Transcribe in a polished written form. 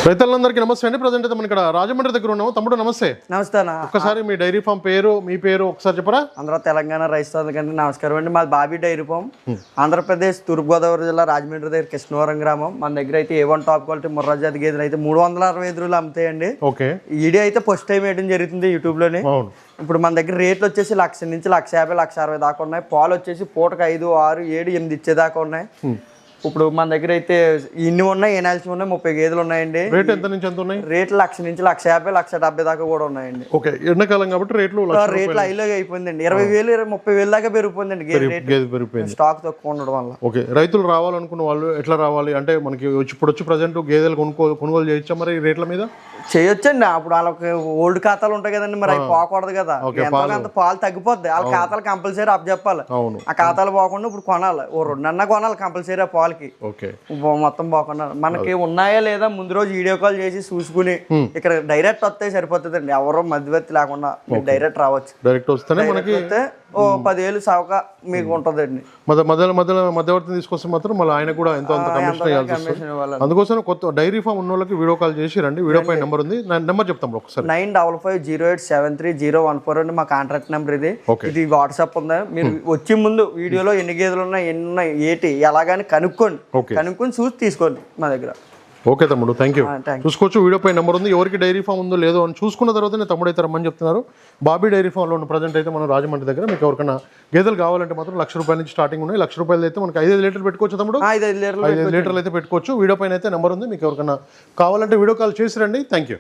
రైతులందరికీ నమస్తే అండి. ప్రజెంట్ అయితే మనం ఇక్కడ రాజమండ్రి దగ్గర ఉన్నాము. తమ్ముడు నమస్తే. నమస్తే అన్న. ఒక్కసారి మీ డైరీ ఫామ్ పేరు, మీ పేరు ఒకసారి చెప్పరా? ఆంధ్ర తెలంగాణ రైతులందరికీ నమస్కారం అండి. మాది బాబీ డైరీ ఫామ్, ఆంధ్రప్రదేశ్ తూర్పుగోదావరి జిల్లా రాజమండ్రి దగ్గర కృష్ణవరం గ్రామం. మన దగ్గర అయితే A1 టాప్ క్వాలిటీ ముర్రా జాతి గేదెలు అయితే 365 రోజులు అమ్ముతాయండి. ఓకే. వీడియో అయితే ఫస్ట్ టైం వేయడం జరుగుతుంది యూట్యూబ్ లోని. అవును. ఇప్పుడు మన దగ్గర రేట్లు వచ్చేసి 1,00,000 నుంచి 1,50,000, 1,60,000 దాకా ఉన్నాయి. పాలు వచ్చేసి పూటకు 5, 6, 7, 8 ఇచ్చేదాకా ఉన్నాయి. ఇప్పుడు మన దగ్గర అయితే ఇన్ని ఉన్నాయి, ఏనాల్సి ఉన్నాయి, 30 గేదెలు ఉన్నాయండి. రేట్ ఎంత నుంచి ఎంత ఉన్నాయి? రేట్లు 1,00,000 నుంచి 1,50,000, 1,70,000 దాకా కూడా ఉన్నాయండి. ఓకే. ఎండాకాలం కాబట్టి రేట్లు హైలో అయిపోయిందండి. 20,000, 30,000 దాకా పెరిగిపోయిందండి గేదె పెరిగిపోయింది, స్టాక్ తక్కువ ఉండడం వల్ల. ఓకే. రైతులు రావాలనుకున్న వాళ్ళు ఎట్లా రావాలి అంటే మనకి ఇప్పుడు వచ్చి ప్రజెంట్ గేదెలు కొనుగోలు చేయొచ్చా మరి రేట్ల మీద? చేయొచ్చండి. అప్పుడు వాళ్ళకి ఓల్డ్ ఖాతాలు ఉంటాయి కదండి, మరి అవి పోకూడదు కదా. ఎంతో అంత పాలు తగ్గిపోద్ది, వాళ్ళ ఖాతాలు కంపల్సరీ అప్ చెప్పాలి. ఆ ఖాతాలు పోకుండా ఇప్పుడు కొనాలి, ఓ 2 అన్నా కొనాలి కంపల్సరీ ఆ పాలకి. ఓకే. మొత్తం పోకుండా మనకి ఉన్నాయా లేదా ముందు రోజు వీడియో కాల్ చేసి చూసుకుని ఇక్కడ డైరెక్ట్ వస్తే సరిపోతుందండి. ఎవరో మధ్యవర్తి లేకుండా డైరెక్ట్ రావచ్చు. డైరెక్ట్ వస్తేనే మనకి ఓ 10,000 సవక మీకు ఉంటుందండి. మధ్యవర్తిని తీసుకొస్తే మాత్రం మళ్ళీ ఆయన కూడా ఎంతో అంత కమిషన్ ఇవ్వాలి. అందుకోసం కొత్త డైరీ ఫామ్ ఉన్న వాళ్ళకి వీడియో కాల్ చేసి రండి. వీడియో పై నెంబర్ ఉంది, నెంబర్ చెప్తాం ఒకసారి. 9550873014 అండి మా కాంట్రాక్ట్ నెంబర్. ఇది వాట్సాప్ ఉంది. మీరు వచ్చే ముందు వీడియోలో ఎన్ని గేదెలు ఉన్నాయి, ఎన్ని ఉన్నాయి, ఏంటి ఎలాగని కనుక్కొని చూసి తీసుకోండి మా దగ్గర. ఓకే తమ్ముడు, థ్యాంక్ యూ. చూసుకోవచ్చు, వీడియో పై నెంబర్ ఉంది. ఎవరికి డైరీ ఫామ్ ఉందో లేదో అని చూసుకున్న తర్వాత నేను తమ్ముడు అయితే రమ్మని చెప్తున్నారు. బాబీ డైరీ ఫామ్లో ఉన్న ప్రజెంట్ అయితే మనం రాజమండ్రి దగ్గర. మీకు ఎవరికైనా గేదెలు కావాలంటే మాత్రం ₹1,00,000 నుంచి స్టార్టింగ్ ఉన్నాయి. ₹1,00,000 అయితే మనకి 5 లీటర్లు పెట్టుకోవచ్చు తమ్ముడు. 5 లీటర్లు అయితే పెట్టుకోవచ్చు. వీడియో పైన అయితే నెంబర్ ఉంది. మీకు ఎవరికైనా కావాలంటే వీడియో కాల్ చేసి రండి. Thank you.